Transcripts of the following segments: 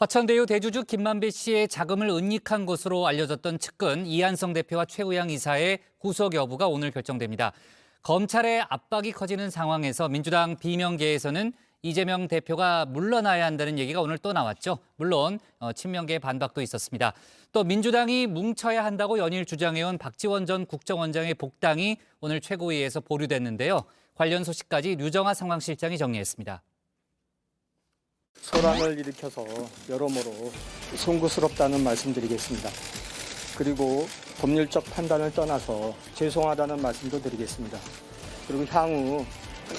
화천대유 대주주 김만배 씨의 자금을 은닉한 것으로 알려졌던 측근 이한성 대표와 최우양 이사의 구속 여부가 오늘 결정됩니다. 검찰의 압박이 커지는 상황에서 민주당 비명계에서는 이재명 대표가 물러나야 한다는 얘기가 오늘 또 나왔죠. 물론 친명계의 반박도 있었습니다. 또 민주당이 뭉쳐야 한다고 연일 주장해온 박지원 전 국정원장의 복당이 오늘 최고위에서 보류됐는데요. 관련 소식까지 류정아 상황실장이 정리했습니다. 소란을 일으켜서 여러모로 송구스럽다는 말씀드리겠습니다. 그리고 법률적 판단을 떠나서 죄송하다는 말씀도 드리겠습니다. 그리고 향후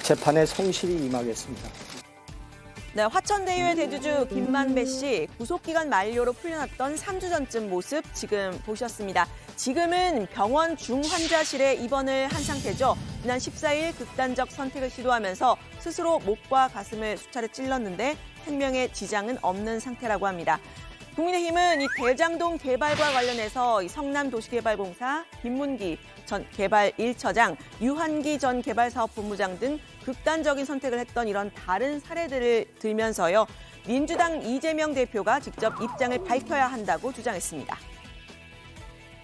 재판에 성실히 임하겠습니다. 네, 화천대유의 대주주 김만배 씨 구속기간 만료로 풀려났던 3주 전쯤 모습 지금 보셨습니다. 지금은 병원 중환자실에 입원을 한 상태죠. 지난 14일 극단적 선택을 시도하면서 스스로 목과 가슴을 수차례 찔렀는데 생명에 지장은 없는 상태라고 합니다. 국민의힘은 이 대장동 개발과 관련해서 성남도시개발공사 김문기 전 개발 1처장, 유한기 전 개발사업본부장 등 극단적인 선택을 했던 이런 다른 사례들을 들면서요. 민주당 이재명 대표가 직접 입장을 밝혀야 한다고 주장했습니다.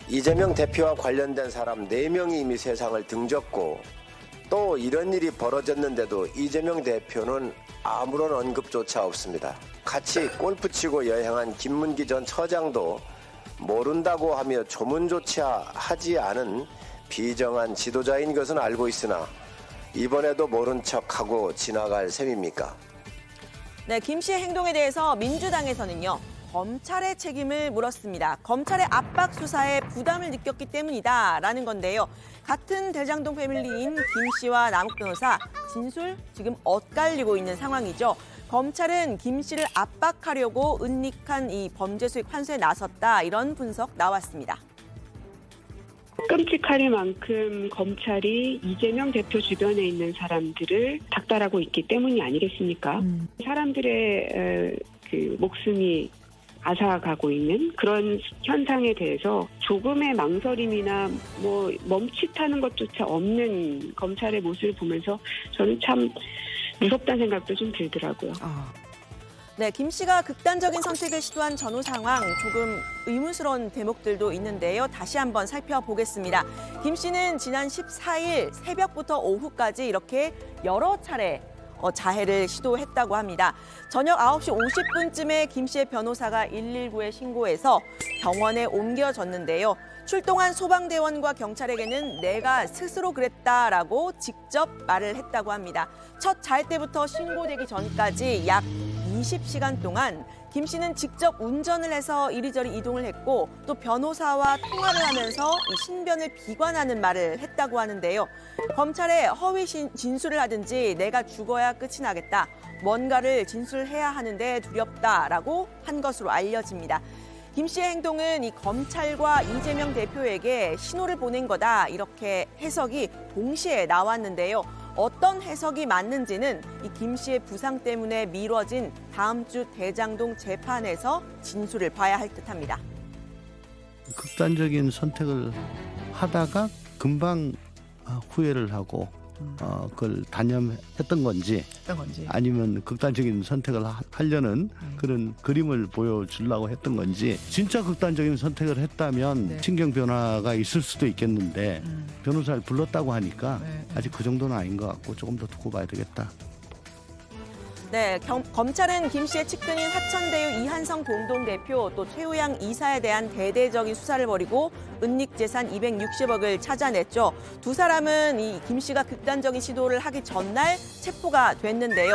이재명 대표와 관련된 사람 4명이 이미 세상을 등졌고 또 이런 일이 벌어졌는데도 이재명 대표는 아무런 언급조차 없습니다. 같이 골프 치고 여행한 김문기 전 처장도 모른다고 하며 조문조차 하지 않은 비정한 지도자인 것은 알고 있으나 이번에도 모른 척하고 지나갈 셈입니까? 네, 김 씨의 행동에 대해서 민주당에서는요. 검찰의 책임을 물었습니다. 검찰의 압박 수사에 부담을 느꼈기 때문이다라는 건데요. 같은 대장동 패밀리인 김 씨와 남욱 변호사 진술 지금 엇갈리고 있는 상황이죠. 검찰은 김 씨를 압박하려고 은닉한 이 범죄 수익 환수에 나섰다 이런 분석 나왔습니다. 끔찍하리만큼 검찰이 이재명 대표 주변에 있는 사람들을 닥달하고 있기 때문이 아니겠습니까? 사람들의 그 목숨이 앗아가고 있는 그런 현상에 대해서 조금의 망설임이나 뭐 멈칫하는 것조차 없는 검찰의 모습을 보면서 저는 참 무섭다는 생각도 좀 들더라고요. 네, 김 씨가 극단적인 선택을 시도한 전후 상황 조금 의문스러운 대목들도 있는데요. 다시 한번 살펴보겠습니다. 김 씨는 지난 14일 새벽부터 오후까지 이렇게 여러 차례 자해를 시도했다고 합니다. 저녁 9시 50분쯤에 김 씨의 변호사가 119에 신고해서 병원에 옮겨졌는데요. 출동한 소방대원과 경찰에게는 내가 스스로 그랬다라고 직접 말을 했다고 합니다. 첫 자해 때부터 신고되기 전까지 약 20시간 동안 김 씨는 직접 운전을 해서 이리저리 이동을 했고 또 변호사와 통화를 하면서 이 신변을 비관하는 말을 했다고 하는데요. 검찰에 허위 진술을 하든지 내가 죽어야 끝이 나겠다. 뭔가를 진술해야 하는데 두렵다라고 한 것으로 알려집니다. 김 씨의 행동은 이 검찰과 이재명 대표에게 신호를 보낸 거다 이렇게 해석이 동시에 나왔는데요. 어떤 해석이 맞는지는 이 김 씨의 부상 때문에 미뤄진 다음 주 대장동 재판에서 진술을 봐야 할 듯합니다. 극단적인 선택을 하다가 금방 후회를 하고 그걸 단념했던 건지 아니면 극단적인 선택을 하려는 그런 그림을 보여주려고 했던 건지 진짜 극단적인 선택을 했다면 신경 변화가 있을 수도 있겠는데 변호사를 불렀다고 하니까 아직 그 정도는 아닌 것 같고 조금 더 두고 봐야 되겠다. 네, 검찰은 김 씨의 측근인 화천대유 이한성 공동대표 또 최우양 이사에 대한 대대적인 수사를 벌이고 은닉 재산 260억을 찾아냈죠. 두 사람은 이 김 씨가 극단적인 시도를 하기 전날 체포가 됐는데요.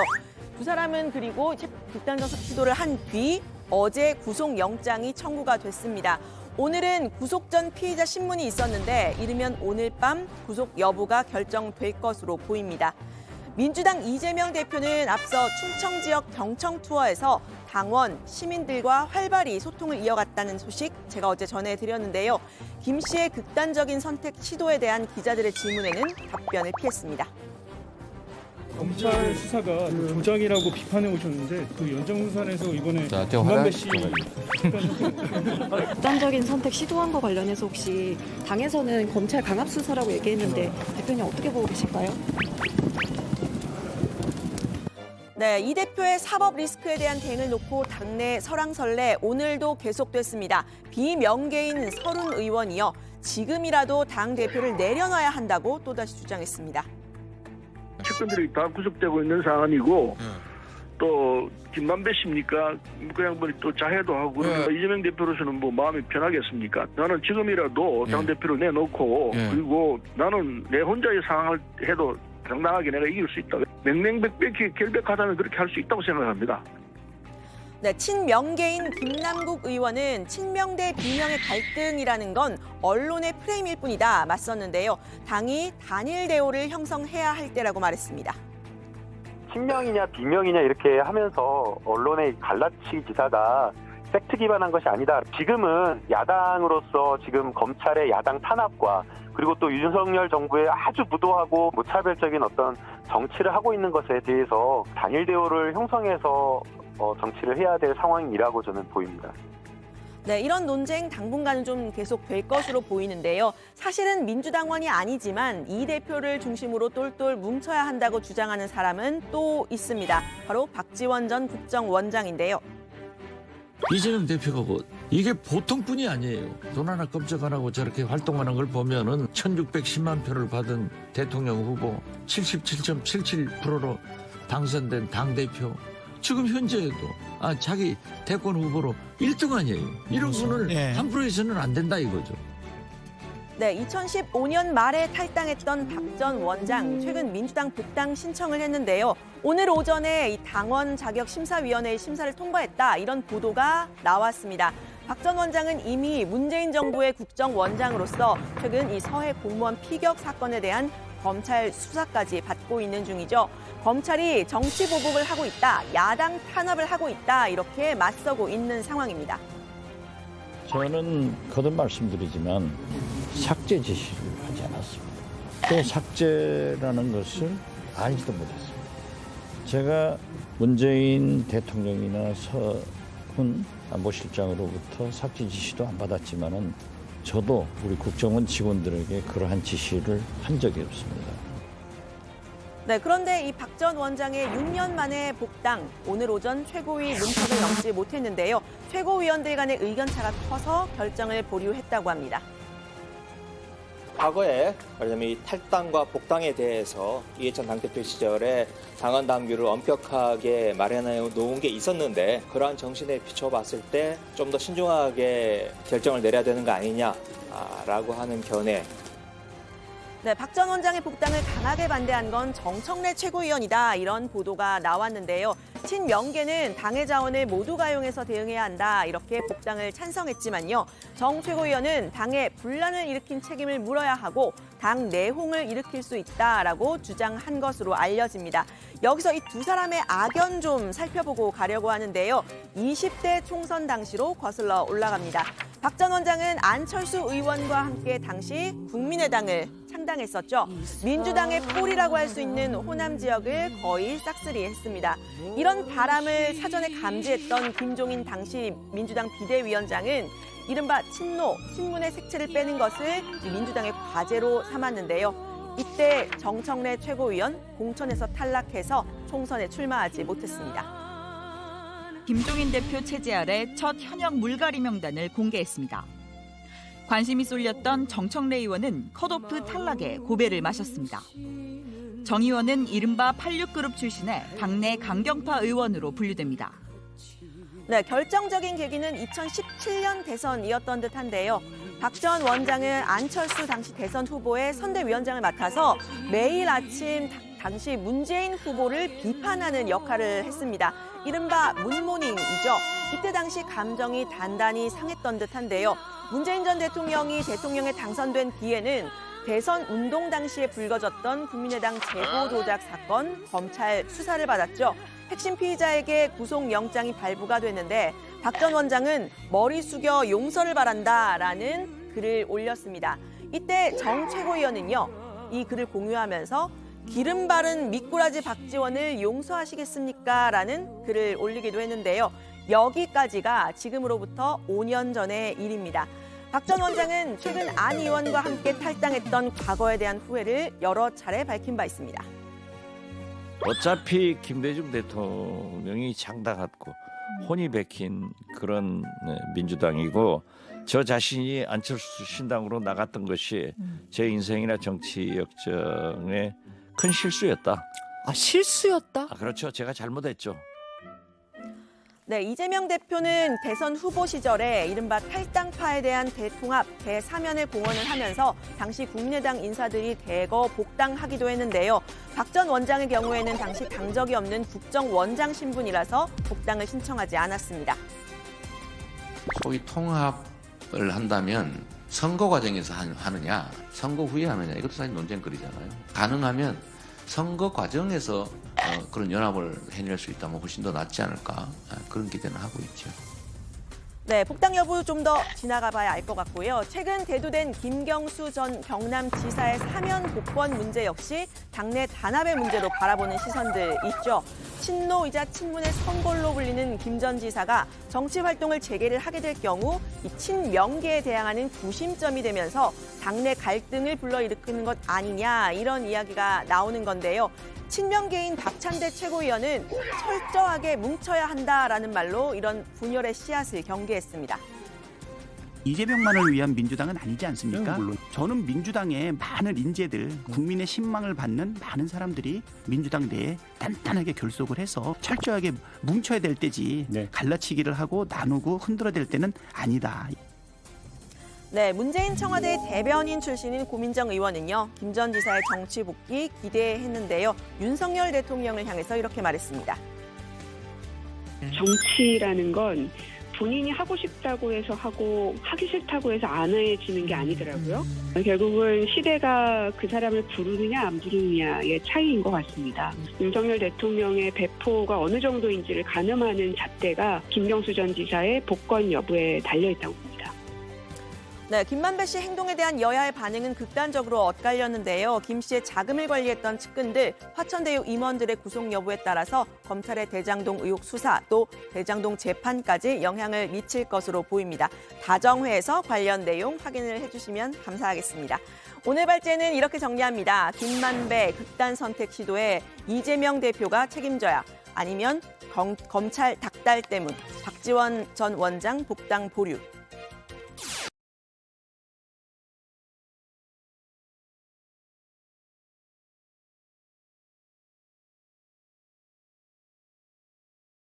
두 사람은 그리고 극단적 시도를 한 뒤 어제 구속영장이 청구가 됐습니다. 오늘은 구속 전 피의자 신문이 있었는데 이르면 오늘 밤 구속 여부가 결정될 것으로 보입니다. 민주당 이재명 대표는 앞서 충청 지역 경청 투어에서 당원, 시민들과 활발히 소통을 이어갔다는 소식 제가 어제 전해드렸는데요. 김 씨의 극단적인 선택 시도에 대한 기자들의 질문에는 답변을 피했습니다. 검찰 수사가 조작이라고 비판해 오셨는데 그 연장수사에서 이번에 김만배 씨 극단적인 선택 시도한 거 관련해서 혹시 당에서는 검찰 강압 수사라고 얘기했는데 대표님 어떻게 보고 계실까요? 네, 이 대표의 사법 리스크에 대한 대응을 놓고 당내 설왕설래 오늘도 계속됐습니다. 비명계인 서른 의원이요. 지금이라도 당 대표를 내려놔야 한다고 또다시 주장했습니다. 측근들이 다 구속되고 있는 상황이고 또 김만배 씨입니까? 그 양반이 또 자해도 하고 그러니까 이재명 대표로서는 뭐 마음이 편하겠습니까? 나는 지금이라도 당대표를 내놓고 그리고 나는 내 혼자의 상황을 해도 당당하게 내가 이길 수 있다. 맹맹백백히 결백하다면 그렇게 할 수 있다고 생각합니다. 네, 친명계인 김남국 의원은 친명 대 비명의 갈등이라는 건 언론의 프레임일 뿐이다 맞섰는데요. 당이 단일 대오를 형성해야 할 때라고 말했습니다. 친명이냐 비명이냐 이렇게 하면서 언론의 갈라치기 기사가 팩트 기반한 것이 아니다. 지금은 야당으로서 지금 검찰의 야당 탄압과 그리고 또 윤석열 정부의 아주 무도하고 무차별적인 어떤 정치를 하고 있는 것에 대해서 단일 대오를 형성해서 정치를 해야 될 상황이라고 저는 보입니다. 네, 이런 논쟁 당분간은 좀 계속 될 것으로 보이는데요. 사실은 민주당원이 아니지만 이 대표를 중심으로 똘똘 뭉쳐야 한다고 주장하는 사람은 또 있습니다. 바로 박지원 전 국정원장인데요. 이재명 대표가 뭐 이게 보통뿐이 아니에요. 돈 하나 꼼짝 안 하고 저렇게 활동하는 걸 보면은 1610만 표를 받은 대통령 후보 77.77%로 당선된 당대표 지금 현재에도 자기 대권 후보로 1등 아니에요. 이런 분을 함부로 해서는 안 된다 이거죠. 네, 2015년 말에 탈당했던 박 전 원장, 최근 민주당 복당 신청을 했는데요. 오늘 오전에 이 당원 자격 심사위원회의 심사를 통과했다 이런 보도가 나왔습니다. 박 전 원장은 이미 문재인 정부의 국정원장으로서 최근 이 서해 공무원 피격 사건에 대한 검찰 수사까지 받고 있는 중이죠. 검찰이 정치 보복을 하고 있다, 야당 탄압을 하고 있다 이렇게 맞서고 있는 상황입니다. 저는 거듭 말씀드리지만 삭제 지시를 하지 않았습니다. 또 삭제라는 것을 알지도 못했습니다. 제가 문재인 대통령이나 서훈 안보실장으로부터 삭제 지시도 안 받았지만은 저도 우리 국정원 직원들에게 그러한 지시를 한 적이 없습니다. 네, 그런데 이 박 전 원장의 6년 만에 복당, 오늘 오전 최고위 문턱을 넘지 못했는데요. 최고위원들 간의 의견차가 커서 결정을 보류했다고 합니다. 과거에 말하자면 이 탈당과 복당에 대해서 이해찬 당대표 시절에 당헌 당규를 엄격하게 마련해 놓은 게 있었는데 그러한 정신에 비춰봤을 때 좀 더 신중하게 결정을 내려야 되는 거 아니냐라고 하는 견해. 네, 박 전 원장의 복당을 강하게 반대한 건 정청래 최고위원이다 이런 보도가 나왔는데요. 친명계는 당의 자원을 모두 가용해서 대응해야 한다 이렇게 복당을 찬성했지만요. 정 최고위원은 당에 분란을 일으킨 책임을 물어야 하고 당 내홍을 일으킬 수 있다라고 주장한 것으로 알려집니다. 여기서 이 두 사람의 악연 좀 살펴보고 가려고 하는데요. 20대 총선 당시로 거슬러 올라갑니다. 박 전 원장은 안철수 의원과 함께 당시 국민의당을 창당했었죠. 민주당의 폴이라고 할 수 있는 호남 지역을 거의 싹쓸이했습니다. 이런 바람을 사전에 감지했던 김종인 당시 민주당 비대위원장은 이른바 친노, 친문의 색채를 빼는 것을 민주당의 과제로 삼았는데요. 이때 정청래 최고위원 공천에서 탈락해서 총선에 출마하지 못했습니다. 김종인 대표 체제 아래 첫 현역 물갈이 명단을 공개했습니다. 관심이 쏠렸던 정청래 의원은 컷오프 탈락에 고배를 마셨습니다. 정 의원은 이른바 86그룹 출신의 당내 강경파 의원으로 분류됩니다. 네, 결정적인 계기는 2017년 대선이었던 듯한데요. 박 전 원장은 안철수 당시 대선 후보의 선대위원장을 맡아서 매일 아침 당시 문재인 후보를 비판하는 역할을 했습니다. 이른바 문모닝이죠. 이때 당시 감정이 단단히 상했던 듯한데요. 문재인 전 대통령이 대통령에 당선된 뒤에는 대선 운동 당시에 불거졌던 국민의당 재고 조작 사건 검찰 수사를 받았죠. 핵심 피의자에게 구속영장이 발부가 됐는데 박 전 원장은 머리 숙여 용서를 바란다라는 글을 올렸습니다. 이때 정 최고위원은요, 이 글을 공유하면서 기름 바른 미꾸라지 박지원을 용서하시겠습니까? 라는 글을 올리기도 했는데요. 여기까지가 지금으로부터 5년 전의 일입니다. 박 전 원장은 최근 안 의원과 함께 탈당했던 과거에 대한 후회를 여러 차례 밝힌 바 있습니다. 어차피 김대중 대통령이 장당했고 혼이 베낀 그런 민주당이고 저 자신이 안철수 신당으로 나갔던 것이 제 인생이나 정치 역정의 큰 실수였다. 아, 실수였다? 그렇죠. 제가 잘못했죠. 네, 이재명 대표는 대선 후보 시절에 이른바 탈당파에 대한 대통합, 대사면을 공언을 하면서 당시 국민의당 인사들이 대거 복당하기도 했는데요. 박 전 원장의 경우에는 당시 당적이 없는 국정원장 신분이라서 복당을 신청하지 않았습니다. 소위 통합을 한다면 선거 과정에서 하느냐, 선거 후에 하느냐, 이것도 사실 논쟁거리잖아요. 가능하면 선거 과정에서 그런 연합을 해낼 수 있다면 훨씬 더 낫지 않을까, 그런 기대는 하고 있죠. 네, 복당 여부 좀 더 지나가 봐야 알 것 같고요. 최근 대두된 김경수 전 경남지사의 사면 복권 문제 역시 당내 단합의 문제로 바라보는 시선들 있죠. 친노이자 친문의 성골로 불리는 김 전 지사가 정치 활동을 재개를 하게 될 경우 이 친명계에 대항하는 구심점이 되면서 당내 갈등을 불러일으키는 것 아니냐, 이런 이야기가 나오는 건데요. 친명계인 박찬대 최고위원은 철저하게 뭉쳐야 한다라는 말로 이런 분열의 씨앗을 경계했습니다. 이재명만을 위한 민주당은 아니지 않습니까? 네, 물론. 저는 민주당의 많은 인재들, 국민의 신망을 받는 많은 사람들이 민주당 내에 단단하게 결속을 해서 철저하게 뭉쳐야 될 때지, 갈라치기를 하고 나누고 흔들어댈 때는 아니다. 네, 문재인 청와대 대변인 출신인 고민정 의원은요, 김 전 지사의 정치 복귀 기대했는데요. 윤석열 대통령을 향해서 이렇게 말했습니다. 정치라는 건 본인이 하고 싶다고 해서 하고 하기 싫다고 해서 안 해지는 게 아니더라고요. 결국은 시대가 그 사람을 부르느냐 안 부르느냐의 차이인 것 같습니다. 윤석열 대통령의 배포가 어느 정도인지를 가늠하는 잣대가 김경수 전 지사의 복권 여부에 달려있다고 봅니다. 네, 김만배 씨 행동에 대한 여야의 반응은 극단적으로 엇갈렸는데요. 김 씨의 자금을 관리했던 측근들, 화천대유 임원들의 구속 여부에 따라서 검찰의 대장동 의혹 수사, 또 대장동 재판까지 영향을 미칠 것으로 보입니다. 다정회에서 관련 내용 확인을 해주시면 감사하겠습니다. 오늘 발제는 이렇게 정리합니다. 김만배 극단 선택 시도에 이재명 대표가 책임져야, 아니면 검찰 닥달 때문, 박지원 전 원장 복당 보류,